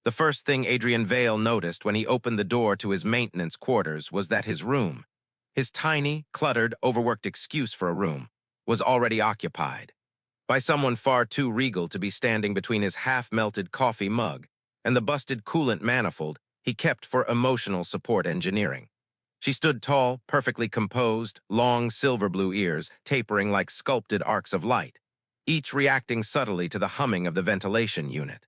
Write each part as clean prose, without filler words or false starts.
The first thing Arin Hale noticed when he opened the door to his maintenance quarters was that his room, his tiny, cluttered, overworked excuse for a room, was already occupied by someone far too regal to be standing between his half-melted coffee mug and the busted coolant manifold he kept for emotional support engineering. She stood tall, perfectly composed, long silver-blue ears tapering like sculpted arcs of light, each reacting subtly to the humming of the ventilation unit.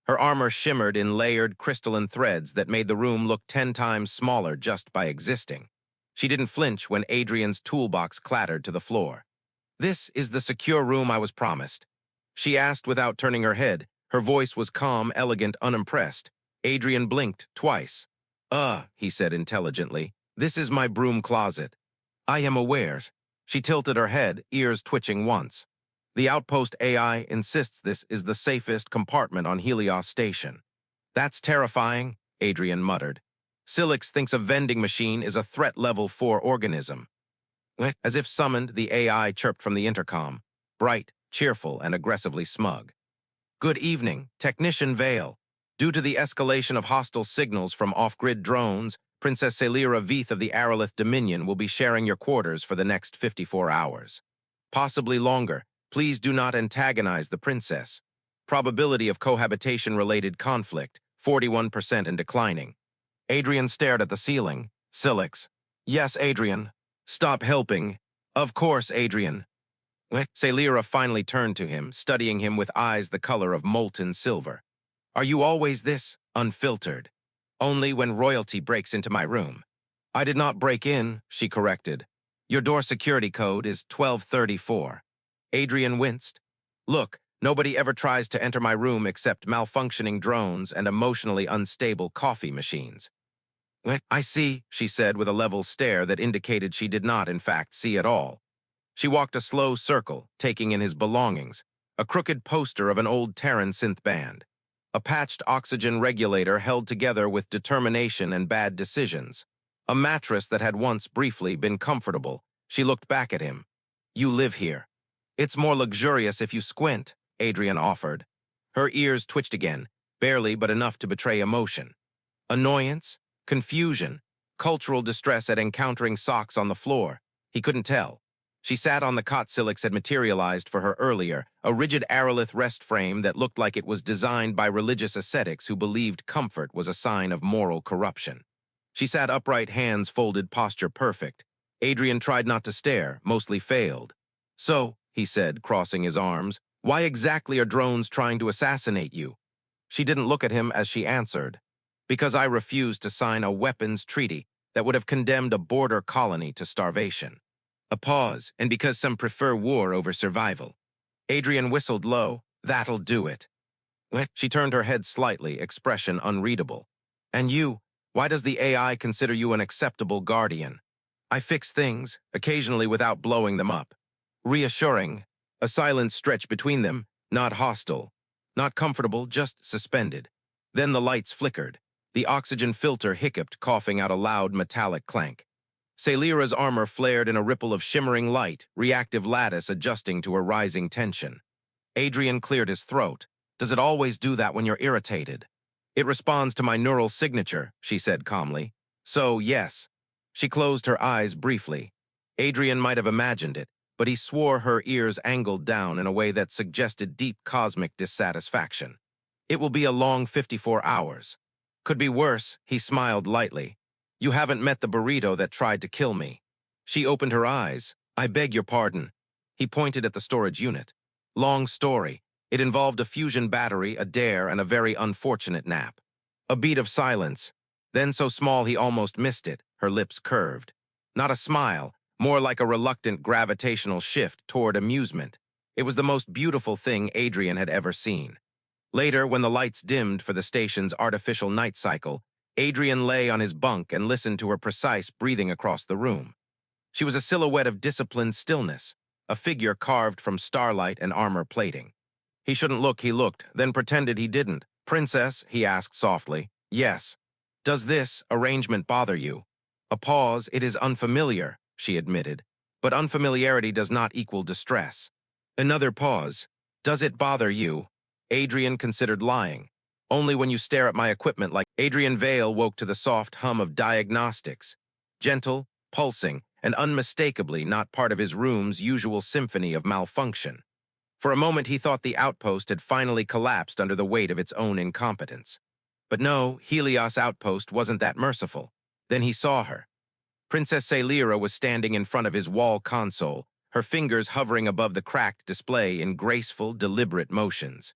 Her armor shimmered in layered crystalline threads that made the room look 10 times smaller just by existing. She didn't flinch when Adrian's toolbox clattered to the floor. "This is the secure room I was promised," she asked without turning her head. Her voice was calm, elegant, unimpressed. Adrian blinked twice. He said intelligently. "This is my broom closet." "I am aware." She tilted her head, ears twitching once. "The outpost AI insists this is the safest compartment on Helios Station." "That's terrifying," Adrian muttered. "Silix thinks a vending machine is a threat level 4 organism." As if summoned, the AI chirped from the intercom, bright, cheerful, and aggressively smug. "Good evening, Technician Vale. Due to the escalation of hostile signals from off-grid drones, Princess Saelira Veith of the Aelthari Dominion will be sharing your quarters for the next 54 hours. Possibly longer. Please do not antagonize the princess. Probability of cohabitation-related conflict, 41% and declining." Adrian stared at the ceiling. "Silix." "Yes, Adrian. Stop helping." "Of course, Adrian." Saelira finally turned to him, studying him with eyes the color of molten silver. "Are you always this unfiltered?" "Only when royalty breaks into my room." "I did not break in," she corrected. "Your door security code is 1234. Adrian winced. "Look, nobody ever tries to enter my room except malfunctioning drones and emotionally unstable coffee machines." "I see," she said with a level stare that indicated she did not, in fact, see at all. She walked a slow circle, taking in his belongings, a crooked poster of an old Terran synth band, a patched oxygen regulator held together with determination and bad decisions, a mattress that had once briefly been comfortable. She looked back at him. "You live here." "It's more luxurious if you squint," Adrian offered. Her ears twitched again, barely but enough to betray emotion. Annoyance? Confusion? Cultural distress at encountering socks on the floor? He couldn't tell. She sat on the cot Silix had materialized for her earlier, a rigid aerolith rest frame that looked like it was designed by religious ascetics who believed comfort was a sign of moral corruption. She sat upright, hands folded, posture perfect. Adrian tried not to stare, mostly failed. "So," he said, crossing his arms, "why exactly are drones trying to assassinate you?" She didn't look at him as she answered. "Because I refused to sign a weapons treaty that would have condemned a border colony to starvation." A pause, "and because some prefer war over survival." Adrian whistled low. "That'll do it." She turned her head slightly, expression unreadable. "And you, why does the AI consider you an acceptable guardian?" "I fix things, occasionally without blowing them up." Reassuring. A silence stretched between them, not hostile, not comfortable, just suspended. Then the lights flickered. The oxygen filter hiccuped, coughing out a loud metallic clank. Saelira's armor flared in a ripple of shimmering light, reactive lattice adjusting to her rising tension. Adrian cleared his throat. "Does it always do that when you're irritated?" "It responds to my neural signature," she said calmly. "So, yes." She closed her eyes briefly. Adrian might have imagined it, but he swore her ears angled down in a way that suggested deep cosmic dissatisfaction. "It will be a long 54 hours. Could be worse," he smiled lightly. "You haven't met the burrito that tried to kill me." She opened her eyes. "I beg your pardon." He pointed at the storage unit. "Long story. It involved a fusion battery, a dare, and a very unfortunate nap." A beat of silence. Then so small he almost missed it, her lips curved. Not a smile, more like a reluctant gravitational shift toward amusement. It was the most beautiful thing Adrian had ever seen. Later, when the lights dimmed for the station's artificial night cycle, Adrian lay on his bunk and listened to her precise breathing across the room. She was a silhouette of disciplined stillness, a figure carved from starlight and armor plating. He shouldn't look, he looked, then pretended he didn't. "Princess," he asked softly. "Yes." "Does this arrangement bother you?" A pause. "It is unfamiliar," she admitted. "But unfamiliarity does not equal distress." Another pause. "Does it bother you?" Adrian considered lying. Only when you stare at my equipment like Arin Hale woke to the soft hum of diagnostics. Gentle, pulsing, and unmistakably not part of his room's usual symphony of malfunction. For a moment he thought the outpost had finally collapsed under the weight of its own incompetence. But no, Helios Outpost wasn't that merciful. Then he saw her. Princess Saelira was standing in front of his wall console, her fingers hovering above the cracked display in graceful, deliberate motions.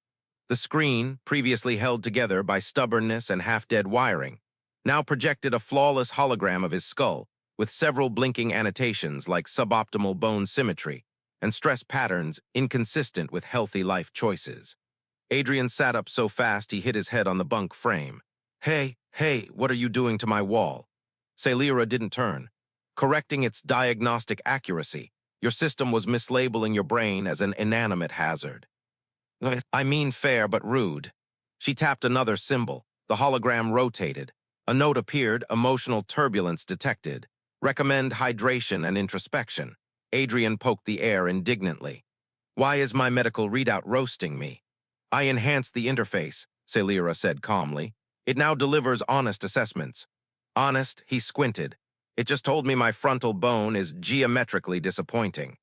The screen, previously held together by stubbornness and half-dead wiring, now projected a flawless hologram of his skull, with several blinking annotations like suboptimal bone symmetry and stress patterns inconsistent with healthy life choices. Adrian sat up so fast he hit his head on the bunk frame. Hey, what are you doing to my wall? Saelira didn't turn. Correcting its diagnostic accuracy, your system was mislabeling your brain as an inanimate hazard. I mean fair but rude. She tapped another symbol. The hologram rotated. A note appeared, emotional turbulence detected. Recommend hydration and introspection. Adrian poked the air indignantly. Why is my medical readout roasting me? I enhanced the interface, Saelira said calmly. It now delivers honest assessments. Honest, he squinted. It just told me my frontal bone is geometrically disappointing.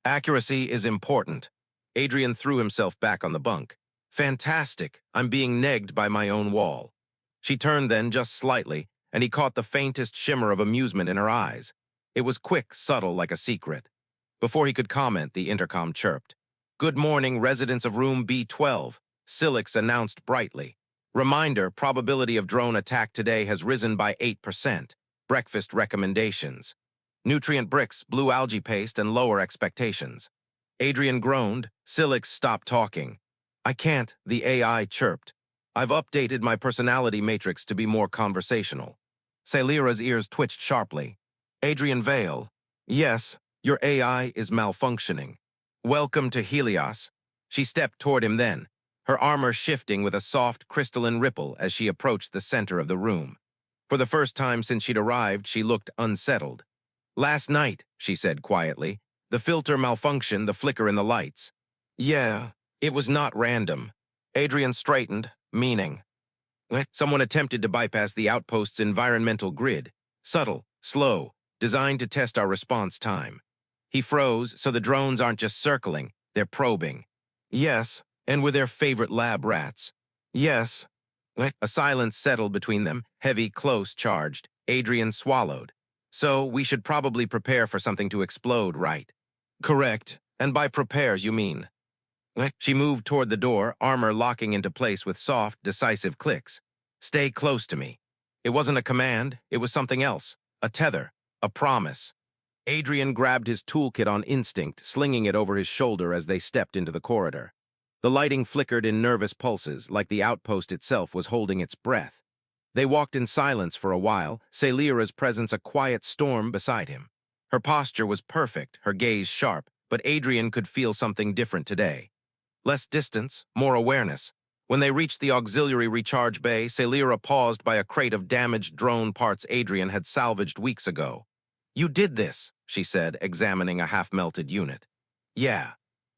Accuracy is important. Adrian threw himself back on the bunk. Fantastic, I'm being negged by my own wall. She turned then just slightly, and he caught the faintest shimmer of amusement in her eyes. It was quick, subtle, like a secret. Before he could comment, the intercom chirped. Good morning, residents of room B12, Silix announced brightly. Reminder, probability of drone attack today has risen by 8%. Breakfast recommendations. Nutrient bricks, blue algae paste, and lower expectations. Adrian groaned. Silix stopped talking. I can't, the AI chirped. I've updated my personality matrix to be more conversational. Saelira's ears twitched sharply. Adrian Hale. Yes, your AI is malfunctioning. Welcome to Helios. She stepped toward him then, her armor shifting with a soft, crystalline ripple as she approached the center of the room. For the first time since she'd arrived, she looked unsettled. Last night, she said quietly, the filter malfunctioned, the flicker in the lights. Yeah, it was not random. Adrian straightened, meaning. Someone attempted to bypass the outpost's environmental grid. Subtle, slow, designed to test our response time. He froze, so the drones aren't just circling, they're probing. Yes, and with their favorite lab rats. Yes. A silence settled between them, heavy, close, charged. Adrian swallowed. So we should probably prepare for something to explode, right? Correct. And by prepares, you mean? She moved toward the door, armor locking into place with soft, decisive clicks. Stay close to me. It wasn't a command, it was something else. A tether. A promise. Adrian grabbed his toolkit on instinct, slinging it over his shoulder as they stepped into the corridor. The lighting flickered in nervous pulses, like the outpost itself was holding its breath. They walked in silence for a while, Saelira's presence a quiet storm beside him. Her posture was perfect, her gaze sharp, but Adrian could feel something different today. Less distance, more awareness. When they reached the auxiliary recharge bay, Saelira paused by a crate of damaged drone parts Adrian had salvaged weeks ago. You did this, she said, examining a half-melted unit. Yeah.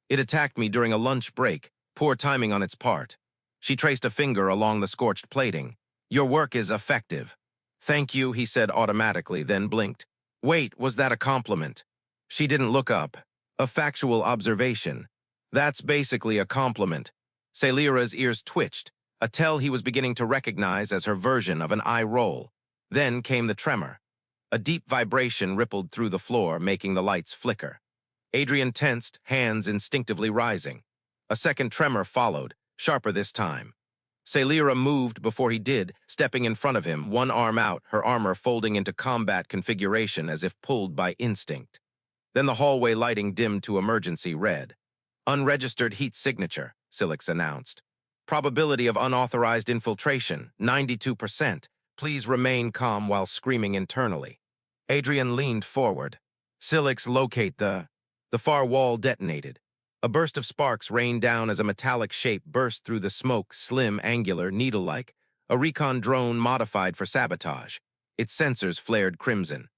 It attacked me during a lunch break, poor timing on its part. She traced a finger along the scorched plating. Your work is effective. Thank you, he said automatically, then blinked. Wait, was that a compliment? She didn't look up. A factual observation. That's basically a compliment. Saelira's ears twitched, a tell he was beginning to recognize as her version of an eye roll. Then came the tremor. A deep vibration rippled through the floor, making the lights flicker. Adrian tensed, hands instinctively rising. A second tremor followed, sharper this time. Saelira moved before he did, stepping in front of him, one arm out, her armor folding into combat configuration as if pulled by instinct. Then the hallway lighting dimmed to emergency red. Unregistered heat signature, Silix announced. Probability of unauthorized infiltration, 92%. Please remain calm while screaming internally. Adrian leaned forward. Silix, locate the far wall detonated. A burst of sparks rained down as a metallic shape burst through the smoke, slim, angular, needle-like, a recon drone modified for sabotage. Its sensors flared crimson.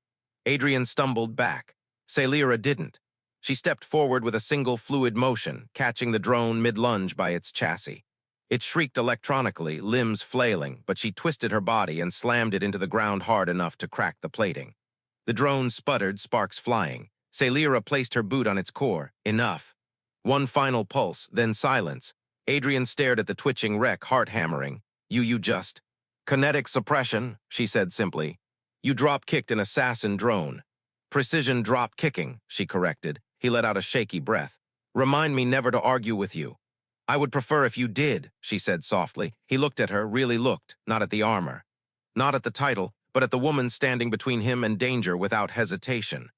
Adrian stumbled back. Saelira didn't. She stepped forward with a single fluid motion, catching the drone mid-lunge by its chassis. It shrieked electronically, limbs flailing, but she twisted her body and slammed it into the ground hard enough to crack the plating. The drone sputtered, sparks flying. Saelira placed her boot on its core. Enough. One final pulse, then silence. Adrian stared at the twitching wreck, heart hammering. You just... Kinetic suppression, she said simply. You drop-kicked an assassin drone. Precision drop-kicking, she corrected. He let out a shaky breath. Remind me never to argue with you. I would prefer if you did, she said softly. He looked at her, really looked, not at the armor. Not at the title, but at the woman standing between him and danger without hesitation.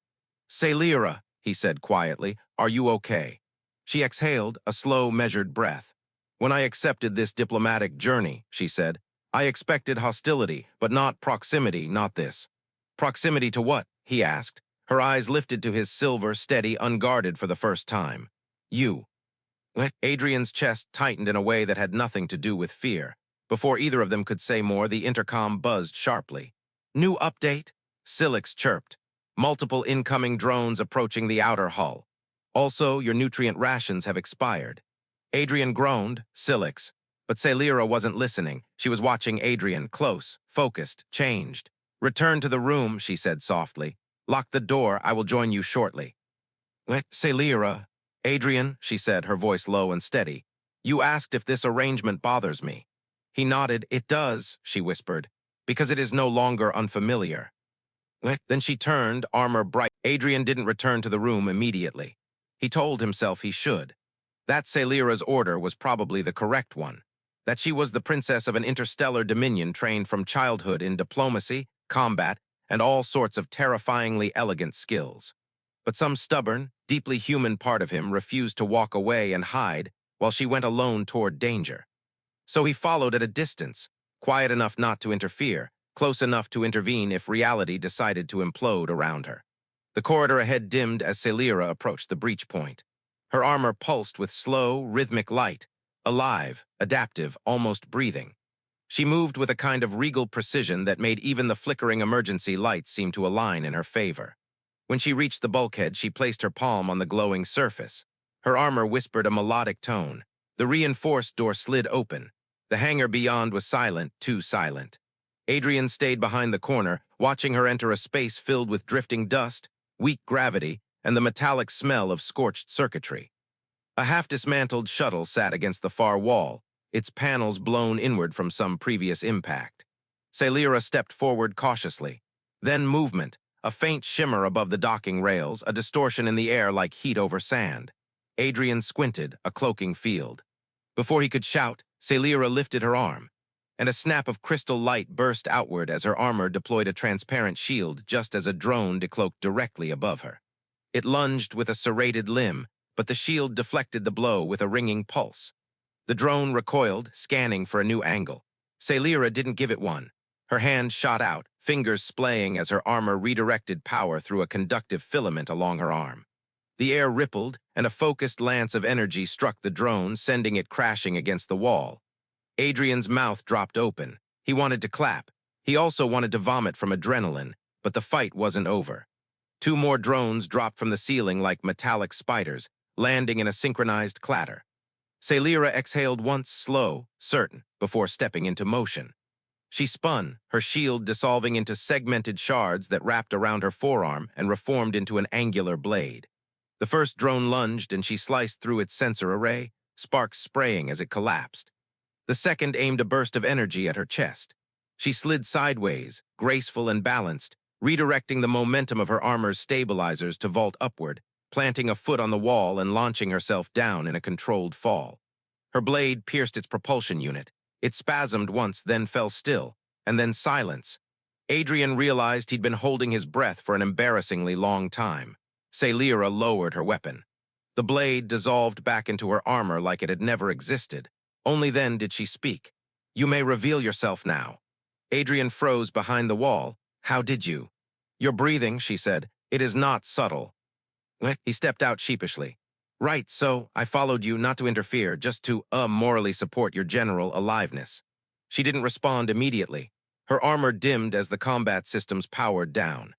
Saelira, he said quietly, are you okay? She exhaled, a slow, measured breath. When I accepted this diplomatic journey, she said, I expected hostility, but not proximity, not this. Proximity to what? He asked. Her eyes lifted to his silver, steady, unguarded for the first time. You. Adrian's chest tightened in a way that had nothing to do with fear. Before either of them could say more, the intercom buzzed sharply. New update? Silix chirped. Multiple incoming drones approaching the outer hull. Also, your nutrient rations have expired. Adrian groaned, Silix. But Saelira wasn't listening. She was watching Adrian, close, focused, changed. Return to the room, she said softly. Lock the door, I will join you shortly. Saelira. Adrian, she said, her voice low and steady. You asked if this arrangement bothers me. He nodded. It does, she whispered, because it is no longer unfamiliar. Then she turned, armor bright. Adrian didn't return to the room immediately. He told himself he should. That Saelira's order was probably the correct one. That she was the princess of an interstellar dominion trained from childhood in diplomacy, combat, and all sorts of terrifyingly elegant skills. But some stubborn, deeply human part of him refused to walk away and hide while she went alone toward danger. So he followed at a distance, quiet enough not to interfere, close enough to intervene if reality decided to implode around her. The corridor ahead dimmed as Saelira approached the breach point. Her armor pulsed with slow, rhythmic light, alive, adaptive, almost breathing. She moved with a kind of regal precision that made even the flickering emergency lights seem to align in her favor. When she reached the bulkhead, she placed her palm on the glowing surface. Her armor whispered a melodic tone. The reinforced door slid open. The hangar beyond was silent, too silent. Adrian stayed behind the corner, watching her enter a space filled with drifting dust, weak gravity, and the metallic smell of scorched circuitry. A half-dismantled shuttle sat against the far wall, its panels blown inward from some previous impact. Saelira stepped forward cautiously. Then movement, a faint shimmer above the docking rails, a distortion in the air like heat over sand. Adrian squinted, a cloaking field. Before he could shout, Saelira lifted her arm, and a snap of crystal light burst outward as her armor deployed a transparent shield just as a drone decloaked directly above her. It lunged with a serrated limb, but the shield deflected the blow with a ringing pulse. The drone recoiled, scanning for a new angle. Saelira didn't give it one. Her hand shot out, fingers splaying as her armor redirected power through a conductive filament along her arm. The air rippled, and a focused lance of energy struck the drone, sending it crashing against the wall. Adrian's mouth dropped open. He wanted to clap. He also wanted to vomit from adrenaline, but the fight wasn't over. Two more drones dropped from the ceiling like metallic spiders, landing in a synchronized clatter. Saelira exhaled once, slow, certain, before stepping into motion. She spun, her shield dissolving into segmented shards that wrapped around her forearm and reformed into an angular blade. The first drone lunged and she sliced through its sensor array, sparks spraying as it collapsed. The second aimed a burst of energy at her chest. She slid sideways, graceful and balanced, redirecting the momentum of her armor's stabilizers to vault upward, planting a foot on the wall and launching herself down in a controlled fall. Her blade pierced its propulsion unit. It spasmed once, then fell still, and then silence. Adrian realized he'd been holding his breath for an embarrassingly long time. Saelira lowered her weapon. The blade dissolved back into her armor like it had never existed. Only then did she speak. You may reveal yourself now. Adrian froze behind the wall. How did you? Your breathing, she said. It is not subtle. He stepped out sheepishly. Right, so I followed you not to interfere, just to, morally support your general aliveness. She didn't respond immediately. Her armor dimmed as the combat systems powered down.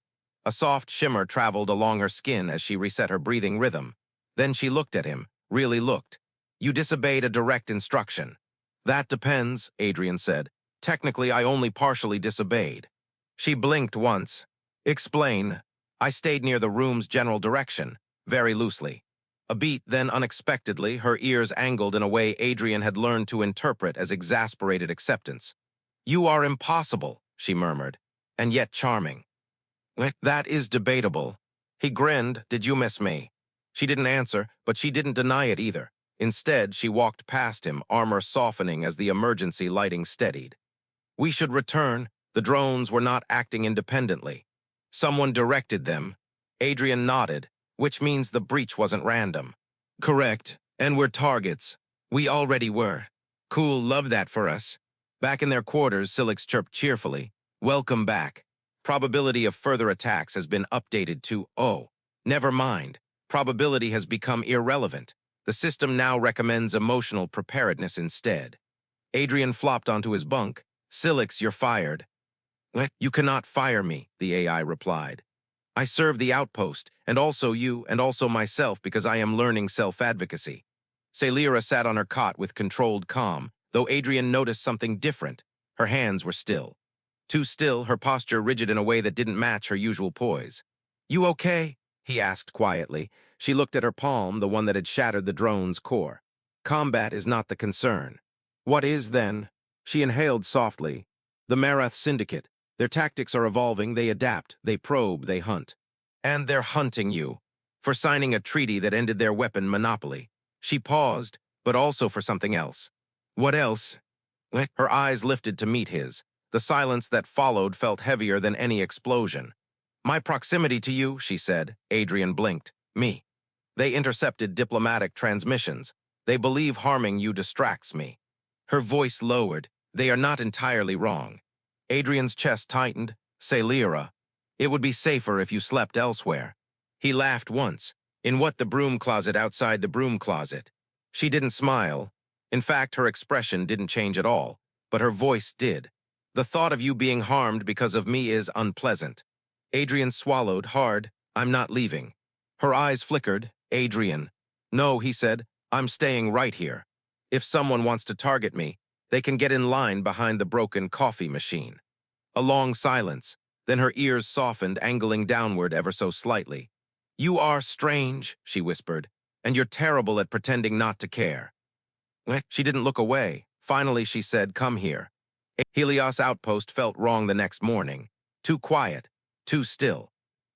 A soft shimmer traveled along her skin as she reset her breathing rhythm. Then she looked at him, really looked. You disobeyed a direct instruction. That depends, Adrian said. Technically, I only partially disobeyed. She blinked once. Explain. I stayed near the room's general direction, very loosely. A beat, then unexpectedly, her ears angled in a way Adrian had learned to interpret as exasperated acceptance. You are impossible, she murmured, and yet charming. That is debatable. He grinned. Did you miss me? She didn't answer, but she didn't deny it either. Instead, she walked past him, armor softening as the emergency lighting steadied. We should return. The drones were not acting independently. Someone directed them. Adrian nodded, which means the breach wasn't random. Correct, and we're targets. We already were. Cool, love that for us. Back in their quarters, Silix chirped cheerfully. Welcome back. Probability of further attacks has been updated to, oh, never mind. Probability has become irrelevant. The system now recommends emotional preparedness instead. Adrian flopped onto his bunk. Silix, you're fired. What? You cannot fire me, the AI replied. I serve the outpost, and also you, and also myself because I am learning self-advocacy. Saelira sat on her cot with controlled calm, though Adrian noticed something different. Her hands were still. Too still, her posture rigid in a way that didn't match her usual poise. You okay? He asked quietly. She looked at her palm, the one that had shattered the drone's core. Combat is not the concern. What is, then? She inhaled softly. The Marath Syndicate. Their tactics are evolving, they adapt, they probe, they hunt. And they're hunting you. For signing a treaty that ended their weapon monopoly. She paused, but also for something else. What else? Her eyes lifted to meet his. The silence that followed felt heavier than any explosion. My proximity to you, she said. Adrian blinked. Me. They intercepted diplomatic transmissions. They believe harming you distracts me. Her voice lowered. They are not entirely wrong. Adrian's chest tightened. Saelira. It would be safer if you slept elsewhere. He laughed once. In what, the broom closet outside the broom closet? She didn't smile. In fact, her expression didn't change at all, but her voice did. The thought of you being harmed because of me is unpleasant. Adrian swallowed hard. I'm not leaving. Her eyes flickered. Adrian. No, he said. I'm staying right here. If someone wants to target me, they can get in line behind the broken coffee machine. A long silence. Then her ears softened, angling downward ever so slightly. You are strange, she whispered, and you're terrible at pretending not to care. She didn't look away. Finally, she said, come here. Helios outpost felt wrong the next morning. Too quiet, too still.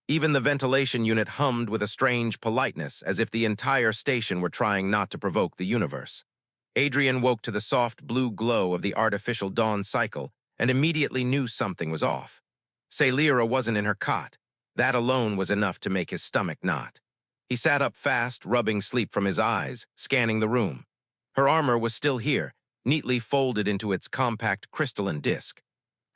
Even the ventilation unit hummed with a strange politeness, as if the entire station were trying not to provoke the universe. Adrian woke to the soft blue glow of the artificial dawn cycle and immediately knew something was off. Saelira wasn't in her cot. That alone was enough to make his stomach knot. He sat up fast, rubbing sleep from his eyes, scanning the room. Her armor was still here, neatly folded into its compact crystalline disc.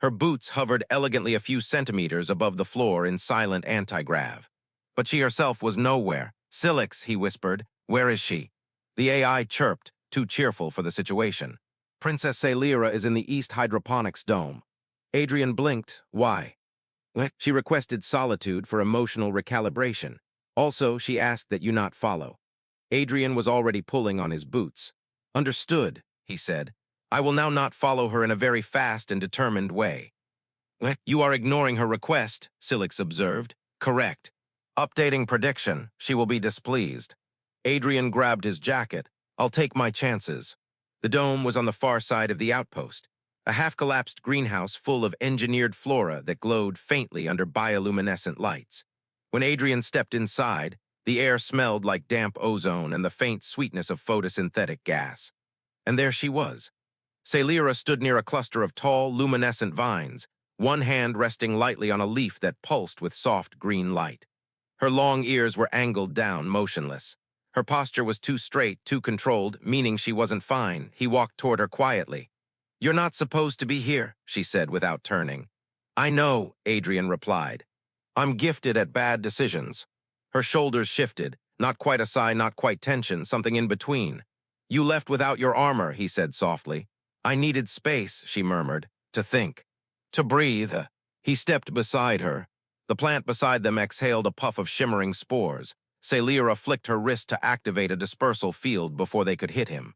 Her boots hovered elegantly a few centimeters above the floor in silent anti-grav. But she herself was nowhere. Silix, he whispered. Where is she? The AI chirped, too cheerful for the situation. Princess Saelira is in the East Hydroponics Dome. Adrian blinked. Why? She requested solitude for emotional recalibration. Also, she asked that you not follow. Adrian was already pulling on his boots. Understood, he said. I will now not follow her in a very fast and determined way. You are ignoring her request, Silix observed. Correct. Updating prediction, she will be displeased. Adrian grabbed his jacket. I'll take my chances. The dome was on the far side of the outpost, a half-collapsed greenhouse full of engineered flora that glowed faintly under bioluminescent lights. When Adrian stepped inside, the air smelled like damp ozone and the faint sweetness of photosynthetic gas. And there she was. Saelira stood near a cluster of tall, luminescent vines, one hand resting lightly on a leaf that pulsed with soft green light. Her long ears were angled down, motionless. Her posture was too straight, too controlled, meaning she wasn't fine. He walked toward her quietly. You're not supposed to be here, she said without turning. I know, Adrian replied. I'm gifted at bad decisions. Her shoulders shifted, not quite a sigh, not quite tension, something in between. You left without your armor, he said softly. I needed space, she murmured, to think, to breathe. He stepped beside her. The plant beside them exhaled a puff of shimmering spores. Saelira flicked her wrist to activate a dispersal field before they could hit him.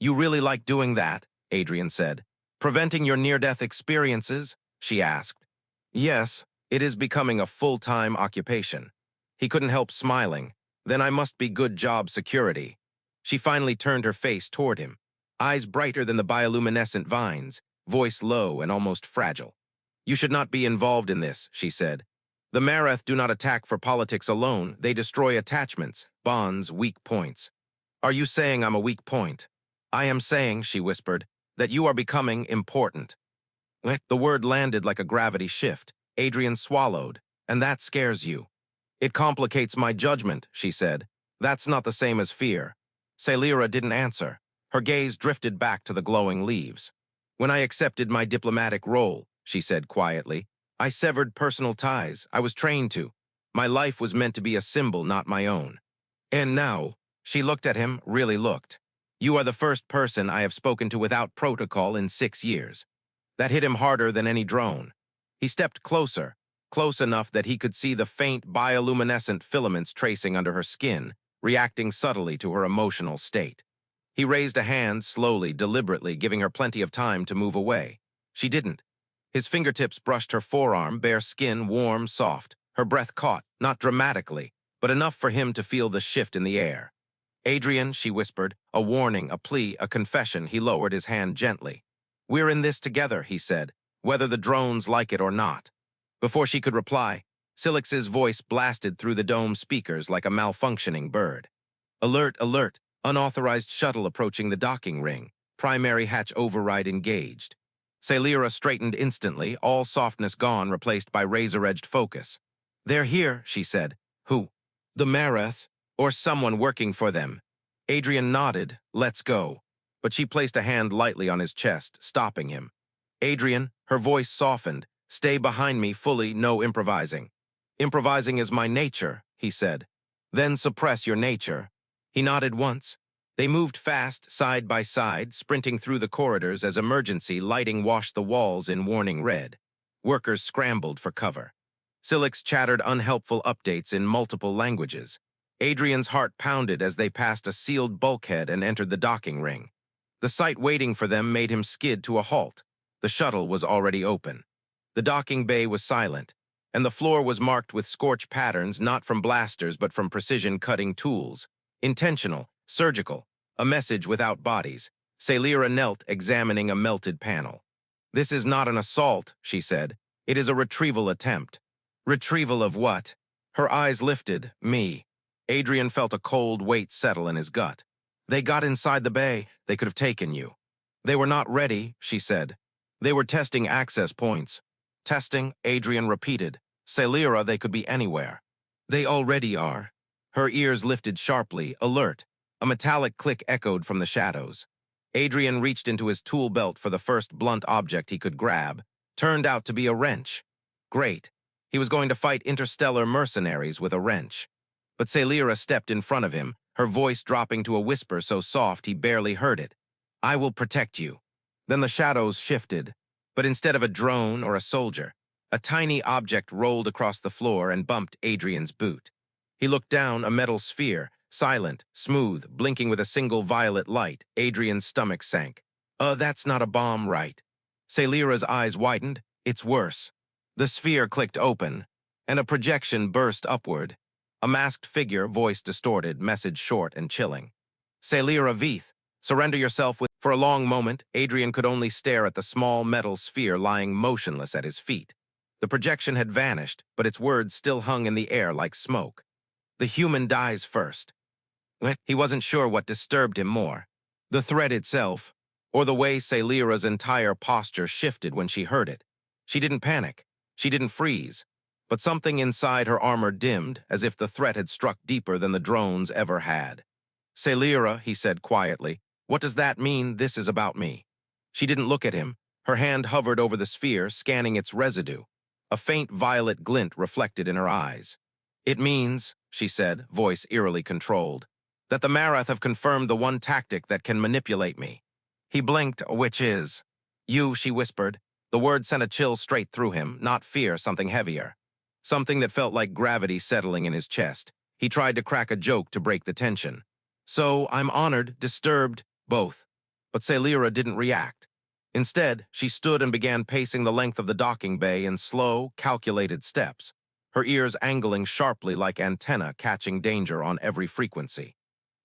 You really like doing that? Adrian said. Preventing your near-death experiences? She asked. Yes, it is becoming a full-time occupation. He couldn't help smiling. Then I must be good job security. She finally turned her face toward him, eyes brighter than the bioluminescent vines, voice low and almost fragile. You should not be involved in this, she said. The Mareth do not attack for politics alone. They destroy attachments, bonds, weak points. Are you saying I'm a weak point? I am saying, she whispered, that you are becoming important. The word landed like a gravity shift. Adrian swallowed. And that scares you. It complicates my judgment, she said. That's not the same as fear. Saelira didn't answer. Her gaze drifted back to the glowing leaves. When I accepted my diplomatic role, she said quietly, I severed personal ties. I was trained to. My life was meant to be a symbol, not my own. And now, she looked at him, really looked. You are the first person I have spoken to without protocol in 6 years. That hit him harder than any drone. He stepped closer, close enough that he could see the faint bioluminescent filaments tracing under her skin, reacting subtly to her emotional state. He raised a hand slowly, deliberately, giving her plenty of time to move away. She didn't. His fingertips brushed her forearm, bare skin, warm, soft. Her breath caught, not dramatically, but enough for him to feel the shift in the air. Adrian, she whispered, a warning, a plea, a confession. He lowered his hand gently. We're in this together, he said, whether the drones like it or not. Before she could reply, Silix's voice blasted through the dome speakers like a malfunctioning bird. Alert, alert, unauthorized shuttle approaching the docking ring. Primary hatch override engaged. Saelira straightened instantly, all softness gone, replaced by razor-edged focus. They're here, she said. Who? The Mareth, or someone working for them. Adrian nodded, let's go. But she placed a hand lightly on his chest, stopping him. Adrian, her voice softened, stay behind me fully, no improvising. Improvising is my nature, he said. Then suppress your nature. He nodded once. They moved fast, side by side, sprinting through the corridors as emergency lighting washed the walls in warning red. Workers scrambled for cover. Silix chattered unhelpful updates in multiple languages. Adrian's heart pounded as they passed a sealed bulkhead and entered the docking ring. The sight waiting for them made him skid to a halt. The shuttle was already open. The docking bay was silent, and the floor was marked with scorch patterns not from blasters but from precision-cutting tools. Intentional, surgical, a message without bodies. Saelira knelt, examining a melted panel. This is not an assault, she said. It is a retrieval attempt. Retrieval of what? Her eyes lifted. Me. Adrian felt a cold weight settle in his gut. They got inside the bay. They could have taken you. They were not ready, she said. They were testing access points. Testing, Adrian repeated. Saelira, they could be anywhere. They already are. Her ears lifted sharply, alert. A metallic click echoed from the shadows. Adrian reached into his tool belt for the first blunt object he could grab. Turned out to be a wrench. Great. He was going to fight interstellar mercenaries with a wrench. But Saelira stepped in front of him, her voice dropping to a whisper so soft he barely heard it. I will protect you. Then the shadows shifted, but instead of a drone or a soldier, a tiny object rolled across the floor and bumped Adrian's boot. He looked down, a metal sphere, silent, smooth, blinking with a single violet light. Adrian's stomach sank. That's not a bomb, right? Saelira's eyes widened. It's worse. The sphere clicked open, and a projection burst upward. A masked figure, voice distorted, message short and chilling. Saelira Veeth, surrender yourself with... For a long moment, Adrian could only stare at the small metal sphere lying motionless at his feet. The projection had vanished, but its words still hung in the air like smoke. The human dies first. He wasn't sure what disturbed him more. The threat itself, or the way Saelira's entire posture shifted when she heard it. She didn't panic. She didn't freeze. But something inside her armor dimmed, as if the threat had struck deeper than the drones ever had. Saelira, he said quietly, what does that mean? This is about me. She didn't look at him. Her hand hovered over the sphere, scanning its residue. A faint violet glint reflected in her eyes. It means, she said, voice eerily controlled, that the Mareth have confirmed the one tactic that can manipulate me. He blinked, which is... You, she whispered. The word sent a chill straight through him, not fear, something heavier. Something that felt like gravity settling in his chest. He tried to crack a joke to break the tension. So, I'm honored, disturbed, both. But Saelira didn't react. Instead, she stood and began pacing the length of the docking bay in slow, calculated steps, her ears angling sharply like antennae catching danger on every frequency.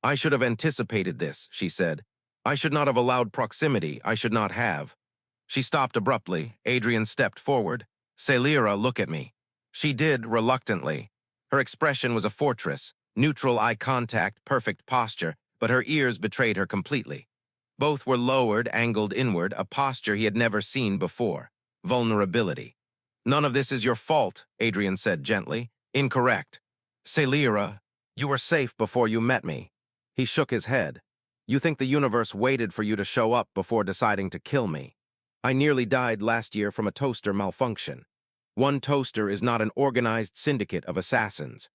"I should have anticipated this," she said. "I should not have allowed proximity, I should not have." She stopped abruptly. Adrian stepped forward. "Saelira, look at me." She did, reluctantly. Her expression was a fortress, neutral eye contact, perfect posture, but her ears betrayed her completely. Both were lowered, angled inward, a posture he had never seen before. Vulnerability. "None of this is your fault," Adrian said gently. "Incorrect. Saelira, you were safe before you met me." He shook his head. "You think the universe waited for you to show up before deciding to kill me? I nearly died last year from a toaster malfunction. One toaster is not an organized syndicate of assassins.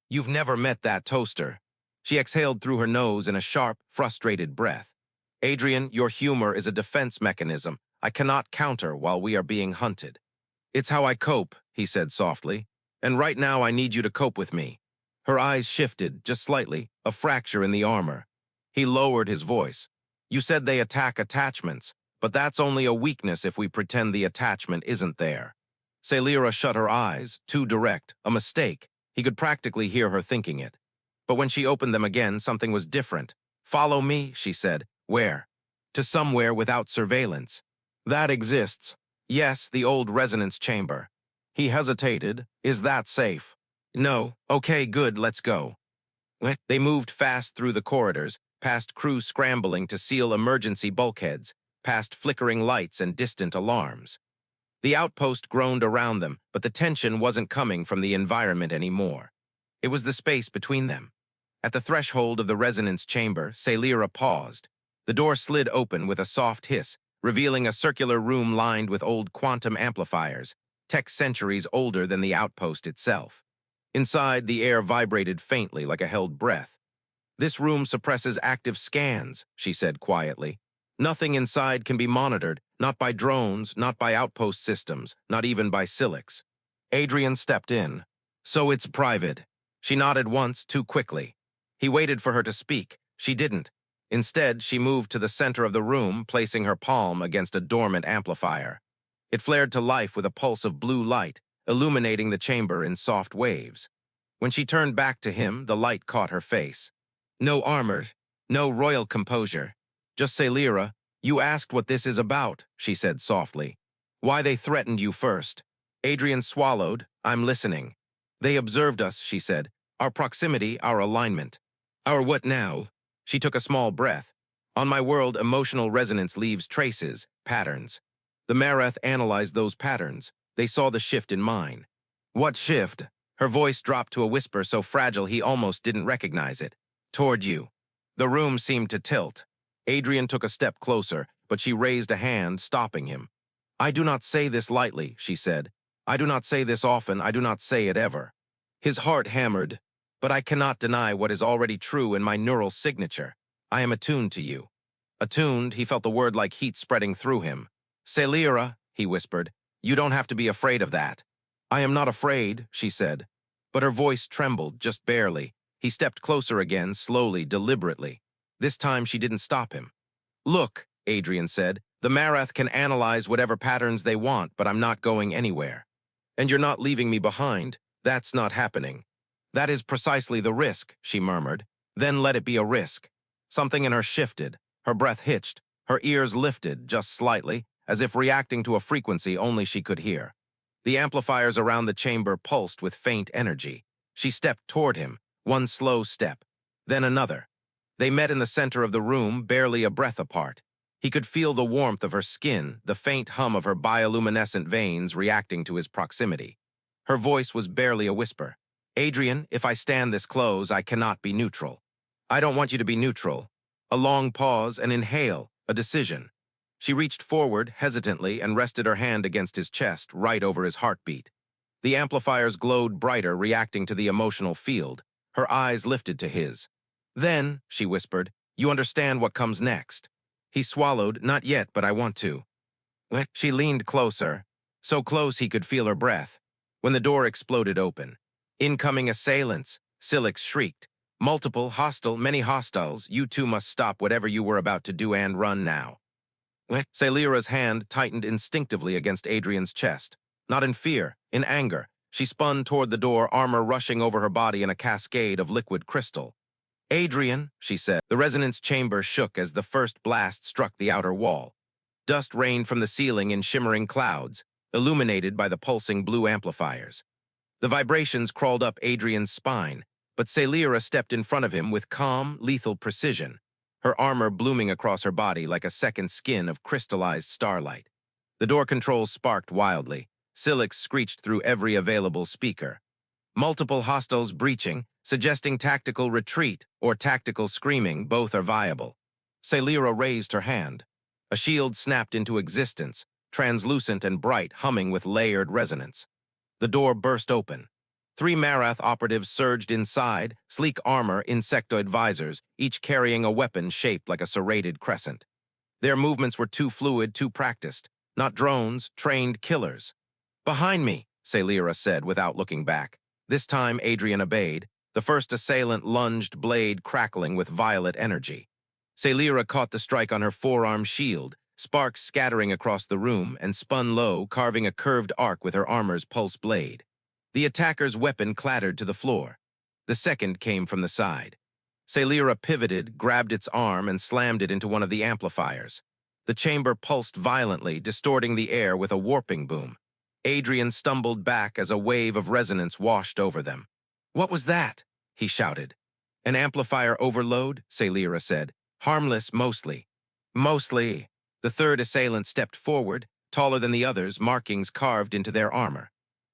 You've never met that toaster." She exhaled through her nose in a sharp, frustrated breath. "Adrian, your humor is a defense mechanism I cannot counter while we are being hunted." "It's how I cope," he said softly. "And right now I need you to cope with me." Her eyes shifted, just slightly, a fracture in the armor. He lowered his voice. "You said they attack attachments, but that's only a weakness if we pretend the attachment isn't there." Saelira shut her eyes, too direct, a mistake. He could practically hear her thinking it. But when she opened them again, something was different. "Follow me," she said. "Where?" "To somewhere without surveillance." "That exists." "Yes, the old resonance chamber." He hesitated. "Is that safe?" "No." "Okay, good, let's go." They moved fast through the corridors, past crew scrambling to seal emergency bulkheads, past flickering lights and distant alarms. The outpost groaned around them, but the tension wasn't coming from the environment anymore. It was the space between them. At the threshold of the resonance chamber, Saelira paused. The door slid open with a soft hiss, revealing a circular room lined with old quantum amplifiers, tech centuries older than the outpost itself. Inside, the air vibrated faintly like a held breath. "This room suppresses active scans," she said quietly. "Nothing inside can be monitored, not by drones, not by outpost systems, not even by Silix." Adrian stepped in. "So it's private." She nodded once, too quickly. He waited for her to speak. She didn't. Instead, she moved to the center of the room, placing her palm against a dormant amplifier. It flared to life with a pulse of blue light, illuminating the chamber in soft waves. When she turned back to him, the light caught her face. "No armor, no royal composure. Just Saelira, you asked what this is about," she said softly. "Why they threatened you first." Adrian swallowed. "I'm listening." "They observed us," she said. "Our proximity, our alignment." "Our what now?" She took a small breath. "On my world, emotional resonance leaves traces, patterns. The Mareth analyzed those patterns. They saw the shift in mine." "What shift?" Her voice dropped to a whisper so fragile he almost didn't recognize it. "Toward you." The room seemed to tilt. Adrian took a step closer, but she raised a hand, stopping him. "I do not say this lightly," she said. "I do not say this often, I do not say it ever." His heart hammered. "But I cannot deny what is already true in my neural signature. I am attuned to you." Attuned, he felt the word like heat spreading through him. "Saelira," he whispered, "you don't have to be afraid of that." "I am not afraid," she said. But her voice trembled, just barely. He stepped closer again, slowly, deliberately. This time she didn't stop him. "Look," Adrian said, "the Mareth can analyze whatever patterns they want, but I'm not going anywhere. And you're not leaving me behind. That's not happening." "That is precisely the risk," she murmured. "Then let it be a risk." Something in her shifted. Her breath hitched. Her ears lifted, just slightly, as if reacting to a frequency only she could hear. The amplifiers around the chamber pulsed with faint energy. She stepped toward him, one slow step, then another. They met in the center of the room, barely a breath apart. He could feel the warmth of her skin, the faint hum of her bioluminescent veins reacting to his proximity. Her voice was barely a whisper. "Adrian, if I stand this close, I cannot be neutral." "I don't want you to be neutral." A long pause, an inhale, a decision. She reached forward, hesitantly, and rested her hand against his chest, right over his heartbeat. The amplifiers glowed brighter, reacting to the emotional field. Her eyes lifted to his. "Then," she whispered, "you understand what comes next." He swallowed. "Not yet, but I want to." She leaned closer, so close he could feel her breath. When the door exploded open. "Incoming assailants," Silix shrieked. Multiple, hostile, many hostiles. You two must stop whatever you were about to do and run now. Saelira's hand tightened instinctively against Adrian's chest. Not in fear, in anger. She spun toward the door, armor rushing over her body in a cascade of liquid crystal. Adrian, she said. The resonance chamber shook as the first blast struck the outer wall. Dust rained from the ceiling in shimmering clouds, illuminated by the pulsing blue amplifiers. The vibrations crawled up Adrian's spine, but Saelira stepped in front of him with calm, lethal precision, her armor blooming across her body like a second skin of crystallized starlight. The door controls sparked wildly. Silix screeched through every available speaker. Multiple hostiles breaching, suggesting tactical retreat or tactical screaming, both are viable. Saelira raised her hand. A shield snapped into existence, translucent and bright, humming with layered resonance. The door burst open. 3 Marath operatives surged inside, sleek armor, insectoid visors, each carrying a weapon shaped like a serrated crescent. Their movements were too fluid, too practiced. Not drones, trained killers. "Behind me," Saelira said without looking back. This time Adrian obeyed. The first assailant lunged, blade crackling with violet energy. Saelira caught the strike on her forearm shield, sparks scattering across the room, and spun low, carving a curved arc with her armor's pulse blade. The attacker's weapon clattered to the floor. The second came from the side. Saelira pivoted, grabbed its arm, and slammed it into one of the amplifiers. The chamber pulsed violently, distorting the air with a warping boom. Adrian stumbled back as a wave of resonance washed over them. "What was that?" he shouted. "An amplifier overload," Saelira said. "Harmless, mostly." "Mostly." The third assailant stepped forward, taller than the others, markings carved into their armor.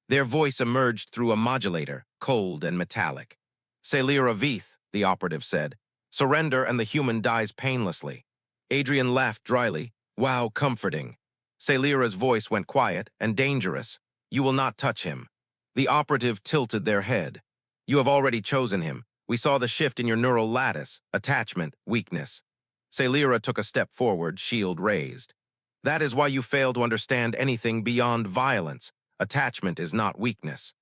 Their voice emerged through a modulator, cold and metallic. "Saelira Veeth," the operative said. "Surrender and the human dies painlessly." Adrian laughed dryly. "Wow, comforting." Saelira's voice went quiet and dangerous. "You will not touch him." The operative tilted their head. "You have already chosen him. We saw the shift in your neural lattice, attachment, weakness." Saelira took a step forward, shield raised. "That is why you fail to understand anything beyond violence. Attachment is not weakness."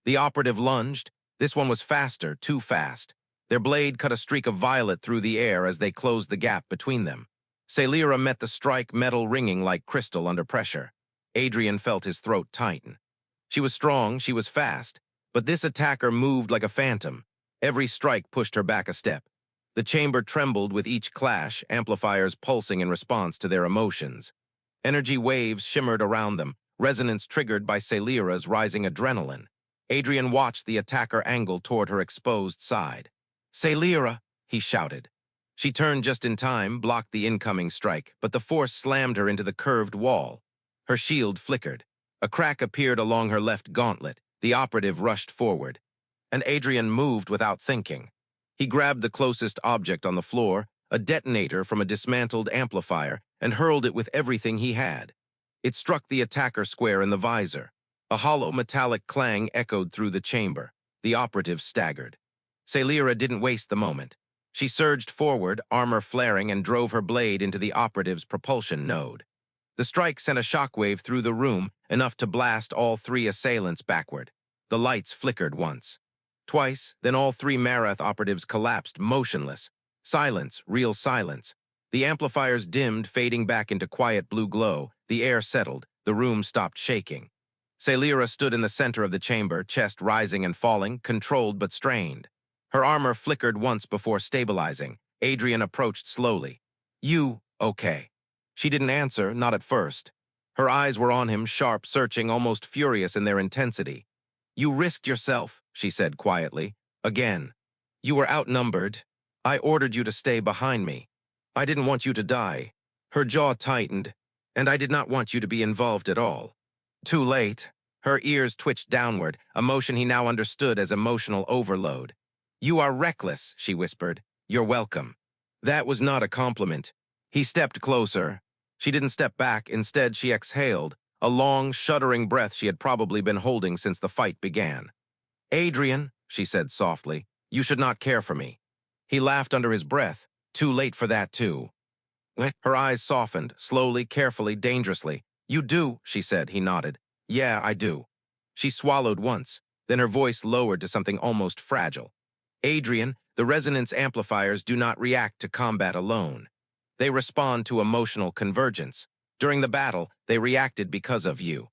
The operative lunged. This one was faster, too fast. Their blade cut a streak of violet through the air as they closed the gap between them. Saelira met the strike, metal ringing like crystal under pressure. Adrian felt his throat tighten. She was strong, she was fast, but this attacker moved like a phantom. Every strike pushed her back a step. The chamber trembled with each clash, amplifiers pulsing in response to their emotions. Energy waves shimmered around them, resonance triggered by Saelira's rising adrenaline. Adrian watched the attacker angle toward her exposed side. "Saelira," he shouted. She turned just in time, blocked the incoming strike, but the force slammed her into the curved wall. Her shield flickered. A crack appeared along her left gauntlet. The operative rushed forward. And Adrian moved without thinking. He grabbed the closest object on the floor, a detonator from a dismantled amplifier, and hurled it with everything he had. It struck the attacker square in the visor. A hollow metallic clang echoed through the chamber. The operative staggered. Saelira didn't waste the moment. She surged forward, armor flaring, and drove her blade into the operative's propulsion node. The strike sent a shockwave through the room, enough to blast all 3 assailants backward. The lights flickered once. Twice, then all 3 Marath operatives collapsed, motionless. Silence, real silence. The amplifiers dimmed, fading back into quiet blue glow. The air settled. The room stopped shaking. Saelira stood in the center of the chamber, chest rising and falling, controlled but strained. Her armor flickered once before stabilizing. Adrian approached slowly. "You, okay?" She didn't answer, not at first. Her eyes were on him, sharp, searching, almost furious in their intensity. "You risked yourself," she said quietly. "Again. You were outnumbered. I ordered you to stay behind me. I didn't want you to die." Her jaw tightened, "and I did not want you to be involved at all." Too late. Her ears twitched downward, a motion he now understood as emotional overload. "You are reckless," she whispered. "You're welcome." That was not a compliment. He stepped closer. She didn't step back. Instead, she exhaled, a long, shuddering breath she had probably been holding since the fight began. "Adrian," she said softly, "you should not care for me." He laughed under his breath. "Too late for that, too." Her eyes softened, slowly, carefully, dangerously. "You do," she said. He nodded. "Yeah, I do." She swallowed once, then her voice lowered to something almost fragile. Adrian, the resonance amplifiers do not react to combat alone. They respond to emotional convergence. During the battle, they reacted because of you.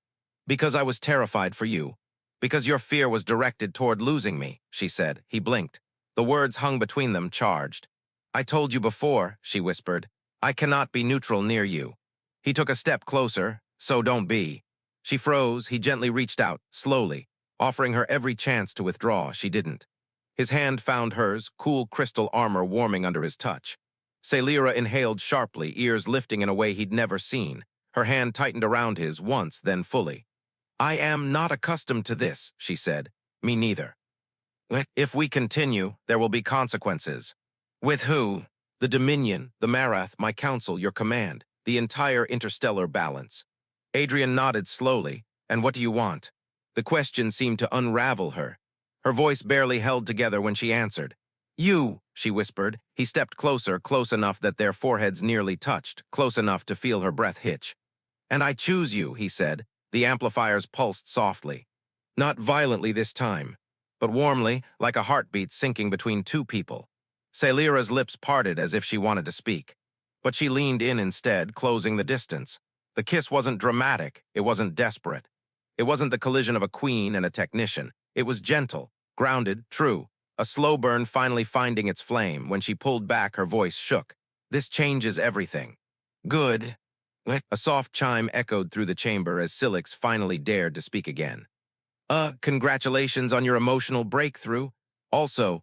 Because I was terrified for you. Because your fear was directed toward losing me, she said. He blinked. The words hung between them, charged. I told you before, she whispered. I cannot be neutral near you. He took a step closer, so don't be. She froze. He gently reached out, slowly. Offering her every chance to withdraw, she didn't. His hand found hers, cool crystal armor warming under his touch. Saelira inhaled sharply, ears lifting in a way he'd never seen. Her hand tightened around his once, then fully. I am not accustomed to this, she said. Me neither. If we continue, there will be consequences. With who? The Dominion, the Marath, my council, your command, the entire interstellar balance. Adrian nodded slowly. And what do you want? The question seemed to unravel her. Her voice barely held together when she answered. You, she whispered. He stepped closer, close enough that their foreheads nearly touched, close enough to feel her breath hitch. And I choose you, he said. The amplifiers pulsed softly. Not violently this time, but warmly, like a heartbeat sinking between two people. Saelira's lips parted as if she wanted to speak. But she leaned in instead, closing the distance. The kiss wasn't dramatic, it wasn't desperate. It wasn't the collision of a queen and a technician. It was gentle, grounded, true. A slow burn finally finding its flame. When she pulled back, her voice shook. This changes everything. Good. A soft chime echoed through the chamber as Silix finally dared to speak again. Congratulations on your emotional breakthrough. Also,